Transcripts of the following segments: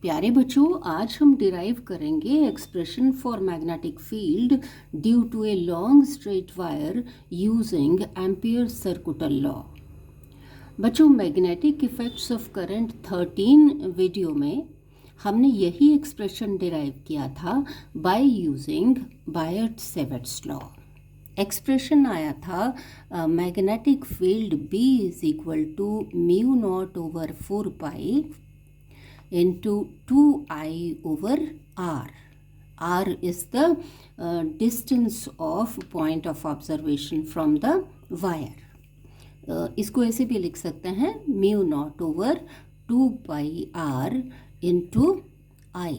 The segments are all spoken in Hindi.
प्यारे बच्चों, आज हम डिराइव करेंगे expression for magnetic field due to a long straight wire using ampere circular law. बच्चों, magnetic effects of current 13 video में हमने यही एक्सप्रेशन डिराइव किया था by using Biot Savart's law. Expression आया था magnetic field B is equal to mu naught over 4 pi into 2I over R. R is the distance of point of observation from the wire. इसको ऐसे भी लिख सकते हैं mu naught over 2 pi R into I.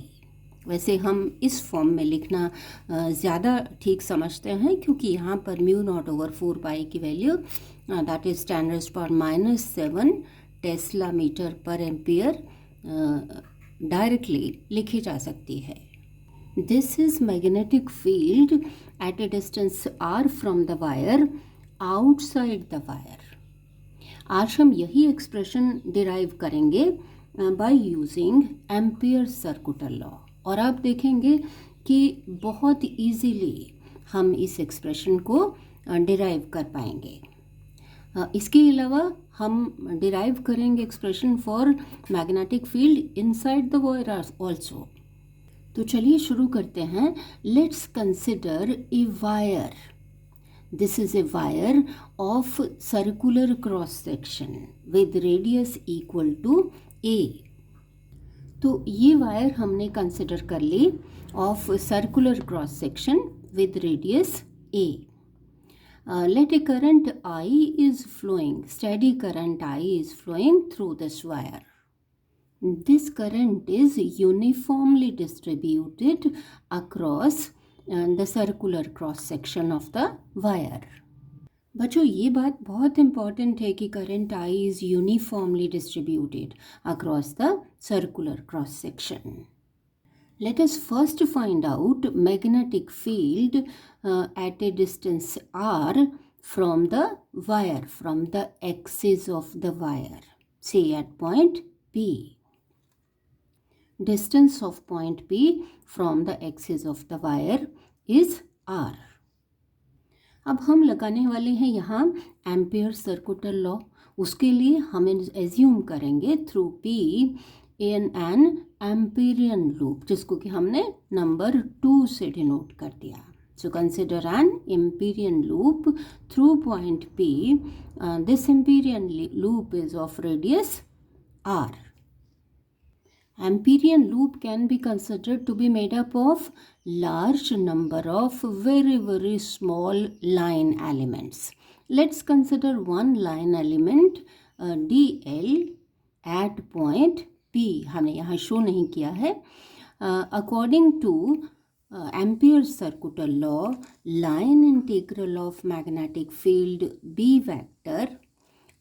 वैसे हम इस फॉर्म में लिखना ज़्यादा ठीक समझते हैं, क्योंकि यहाँ पर म्यू नॉट ओवर 4 पाई की value that is 10⁻⁷ tesla metre per ampere directly लिखी जा सकती है। This is magnetic field at a distance R from the wire outside the wire. आज हम यही एक्सप्रेशन डिराइव करेंगे by using ampere circular law, और आप देखेंगे कि बहुत इजीली हम इस एक्सप्रेशन को डिराइव कर पाएंगे। इसके अलावा हम डिराइव करेंगे expression for magnetic field inside the wire also. तो चलिए शुरू करते हैं। Let's consider a wire. This is a wire of circular cross section with radius equal to A। तो ये वायर हमने कंसिडर कर ली of circular cross section with radius A. Let a current I is flowing, steady current I is flowing through this wire. This current is uniformly distributed across the circular cross section of the wire. बच्चों, ये बात बहुत इम्पॉर्टेंट है कि current I is uniformly distributed across the circular cross section. Let us first find out magnetic field at a distance R from the wire, from the axis of the wire, say at point P. Distance of point P from the axis of the wire is R. अब हम लगाने वाले हैं यहाँ एम्पियर सर्कुलर लॉ। उसके लिए हम एज्यूम करेंगे through P in an Amperian loop, जिसको कि हमने नंबर 2 से डिनोट कर दिया। So consider N Amperian loop through point P. This Amperian loop is of radius R. Amperian loop can be considered to be made up of large number of very small line elements. Let's consider one line element DL at point P. हमने यहाँ शो नहीं किया है। According to Ampere circular law, line integral of magnetic field B vector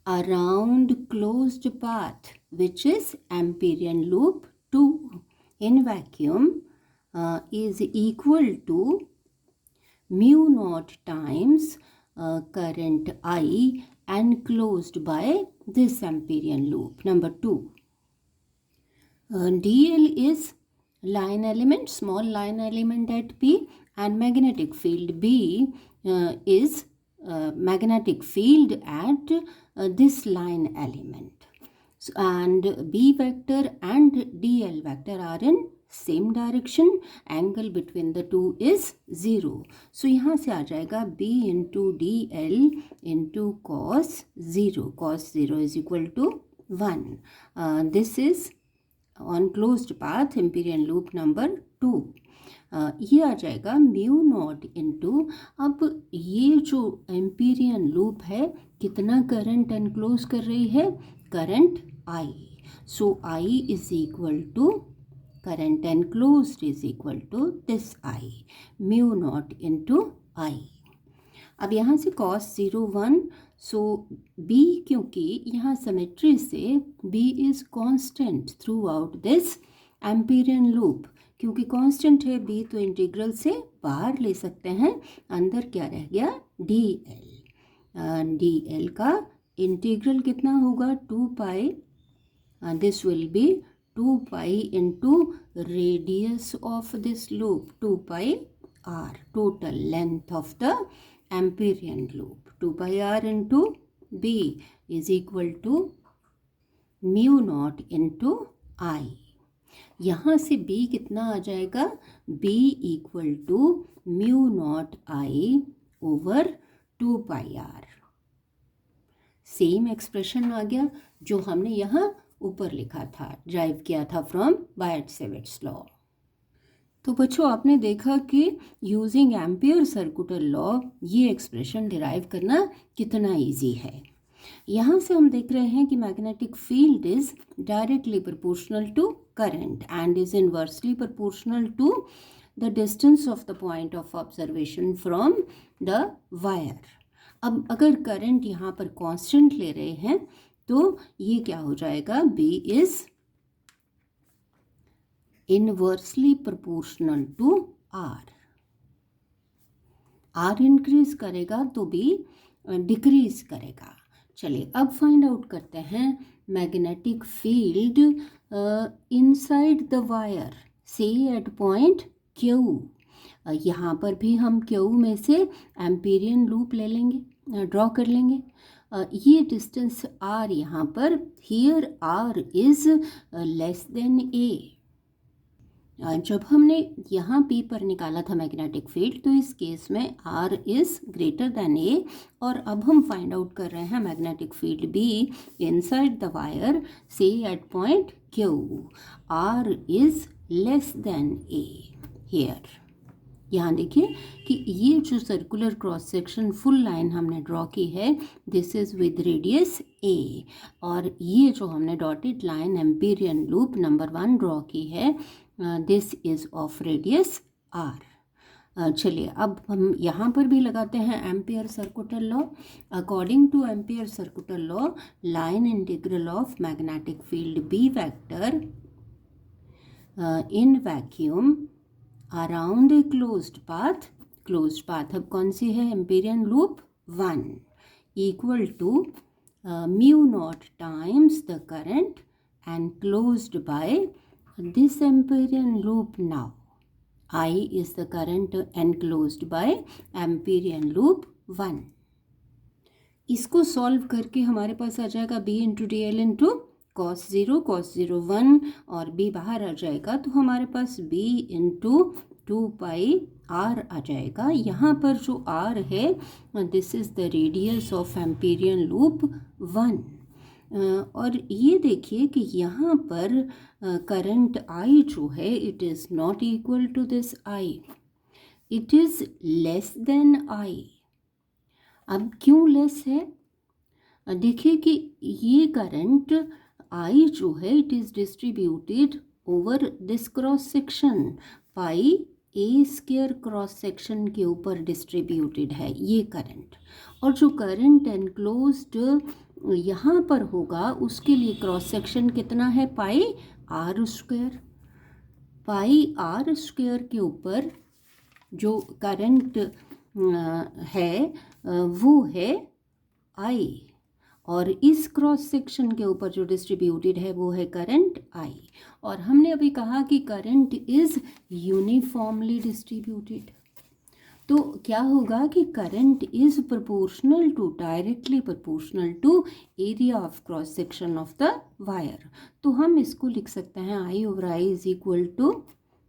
around closed path, which is Amperian loop 2 in vacuum, is equal to mu naught times current I enclosed by this Amperian loop number 2. DL is line element, small line element at P, and magnetic field B is magnetic field at this line element. So, and B vector and DL vector are in same direction. Angle between the two is 0. So यहाँ से आ जाएगा B into DL into cos 0. Cos 0 is equal to 1. This is on closed path empyrean loop number 2. ये आ जाएगा म्यू नॉट इंटू, अब ये जो एम्पीरियन लूप है कितना करंट एनक्लोज कर रही है? Current I. So I is equal to current enclosed is equal to this I, mu naught into I. अब यहाँ से cos 0 1, सो B, क्योंकि यहाँ सिमेट्री से B is constant through out this Amperian loop, क्योंकि कांस्टेंट है B तो इंटीग्रल से बाहर ले सकते हैं। अंदर क्या रह गया? DL. DL का इंटीग्रल कितना होगा? 2 pi, this will be 2 pi into radius of this loop, 2 pi r, total length of the Amperian loop. 2 pi r into b is equal to mu naught into I. यहाँ से b कितना आ जाएगा, b equal to mu naught I over 2 pi R. Same expression आ गया जो हमने यहाँ ऊपर लिखा था, ड्राइव किया था फ्रॉम बायट-सेविट्स लॉ. तो बच्चों आपने देखा कि यूजिंग एम्पियर सर्कुलर लॉ ये एक्सप्रेशन डिराइव करना कितना इजी है. यहाँ से हम देख रहे हैं कि magnetic field is directly proportional to current and is inversely proportional to the distance of the point of observation from the wire. अब अगर करंट यहाँ पर कांस्टेंट ले रहे हैं तो ये क्या हो जाएगा, B is inversely proportional to R. R increase करेगा तो B डिक्रीज करेगा. चलिए अब फाइंड आउट करते हैं magnetic field inside the wire, say at point Q. यहाँ पर भी हम Q में से एम्पीरियन लूप ले लेंगे, ड्रॉ कर लेंगे. ये डिस्टेंस R यहाँ पर, here R is less than A. जब हमने यहाँ P पर निकाला था मैग्नेटिक फील्ड तो इस केस में R is greater than A. और अब हम फाइंड आउट कर रहे हैं magnetic field B inside the wire, say at point Q. R is less than A here. यहाँ देखिए कि ये जो circular cross section full line हमने ड्रॉ की है, this is with radius A. और ये जो हमने dotted line Amperian loop number 1 draw की है, this is of radius R. चलिए अब हम यहाँ पर भी लगाते हैं ampere circular law. According to ampere circular law, line integral of magnetic field B vector in vacuum around a closed path अब कौन सी है, Amperian loop 1, equal to mu naught times the current enclosed by this Amperian loop. Now I is the current enclosed by Amperian loop 1. इसको सॉल्व करके हमारे पास आ जाएगा B into d l into cos 0 1 और B बाहर आ जाएगा तो हमारे पास B इंटू 2 पाई R आ जाएगा. यहाँ पर जो R है, this is the radius of empyrean loop 1. और ये देखिए कि यहाँ पर करंट I जो है, it is not equal to this I, it is less than I. अब क्यों लेस है, देखिए कि ये करंट I जो है, it is distributed over this cross section, pi A square cross section के ऊपर डिस्ट्रीब्यूटेड है ये करंट. और जो करंट एनक्लोज्ड यहाँ पर होगा उसके लिए क्रॉस सेक्शन कितना है, पाई R स्क्वायर. पाई R स्क्वायर के ऊपर जो करंट है वो है I, और इस क्रॉस सेक्शन के ऊपर जो डिस्ट्रीब्यूटेड है वो है करंट I. और हमने अभी कहा कि करंट इज़ यूनिफॉर्मली डिस्ट्रीब्यूटेड, तो क्या होगा कि current is proportional to, directly proportional to area of cross section of the wire. तो हम इसको लिख सकते हैं I over I is equal to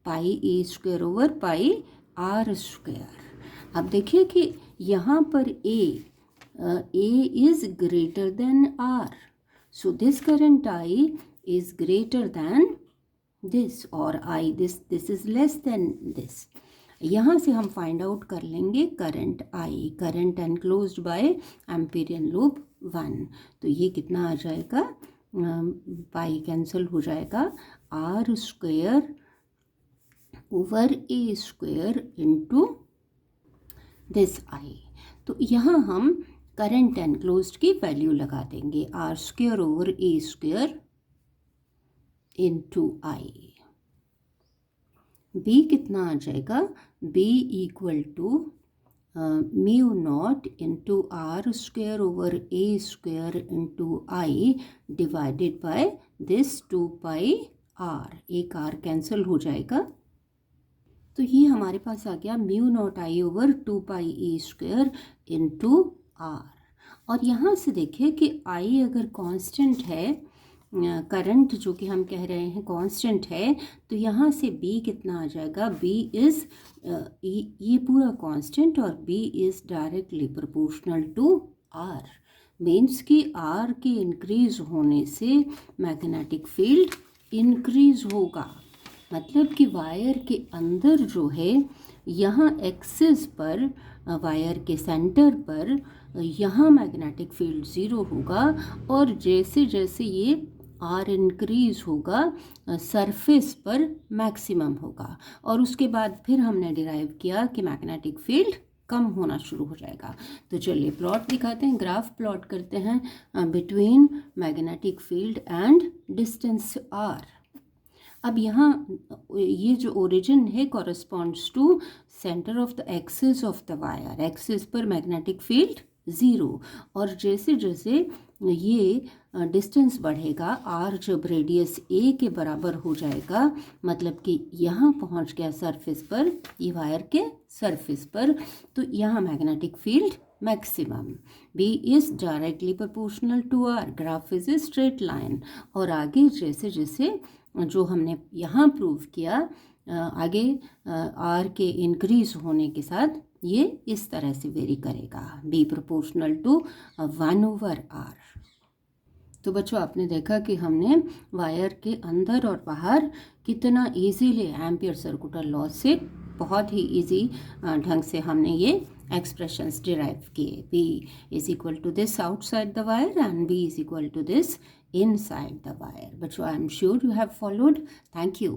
pi A square over pi R square. अब देखिए कि यहाँ पर A is greater than R, so this current I is greater than this, और I this is less than this. यहाँ से हम फाइंड आउट कर लेंगे current I, current enclosed bye empyrean loop 1. तो ये कितना आ जाएगा, पाई कैंसिल हो जाएगा, R square over A square into this I. तो यहाँ हम करंट एनक्लोज्ड की वैल्यू लगा देंगे, R square over A square into I. B कितना आ जाएगा, B equal to mu naught into R square over A square into I divided by this 2 pi R, एक आर कैंसिल हो जाएगा, तो ये हमारे पास आ गया mu naught I over 2πe² into R. और यहाँ से देखिए कि आई अगर कांस्टेंट है, करंट जो कि हम कह रहे हैं कांस्टेंट है, तो यहाँ से बी कितना आ जाएगा, बी इज़ ये पूरा कांस्टेंट और B is directly proportional to R. Means कि आर के इंक्रीज होने से मैग्नेटिक फील्ड इंक्रीज होगा। मतलब कि वायर के अंदर जो है, यहाँ एक्सिस पर वायर के सेंटर पर यहाँ मैग्नेटिक फील्ड ज़ीरो होगा, और जैसे जैसे ये आर इंक्रीज होगा सरफेस पर मैक्सिमम होगा। और उसके बाद फिर हमने डिराइव किया कि मैग्नेटिक फील्ड कम होना शुरू हो जाएगा। तो चलिए प्लॉट दिखाते हैं, ग्राफ प्लॉट करते हैं between magnetic field and distance R. अब यहाँ ये जो ओरिजिन है corresponds to centre of the axis of the wire. Axis पर मैग्नेटिक फील्ड ज़ीरो, और जैसे जैसे ये डिस्टेंस बढ़ेगा, आर जब रेडियस ए के बराबर हो जाएगा, मतलब कि यहाँ पहुँच गया सरफेस पर, ये वायर के सरफेस पर, तो यहाँ magnetic field maximum. B is directly proportional to R, graph is a straight line. और आगे जैसे जैसे जो हमने यहाँ प्रूव किया, आगे आर के इंक्रीज होने के साथ ये इस तरह से वेरी करेगा, बी प्रोपोर्शनल टू 1/r। तो बच्चों आपने देखा कि हमने वायर के अंदर और बाहर कितना इजीली एम्पियर सर्कुलर लॉ से बहुत ही इजी ढंग से हमने ये एक्सप्रेशंस डिराइव किए। B is equal to this outside the wire and B is equal to this inside the wire. But I am sure you have followed. Thank you.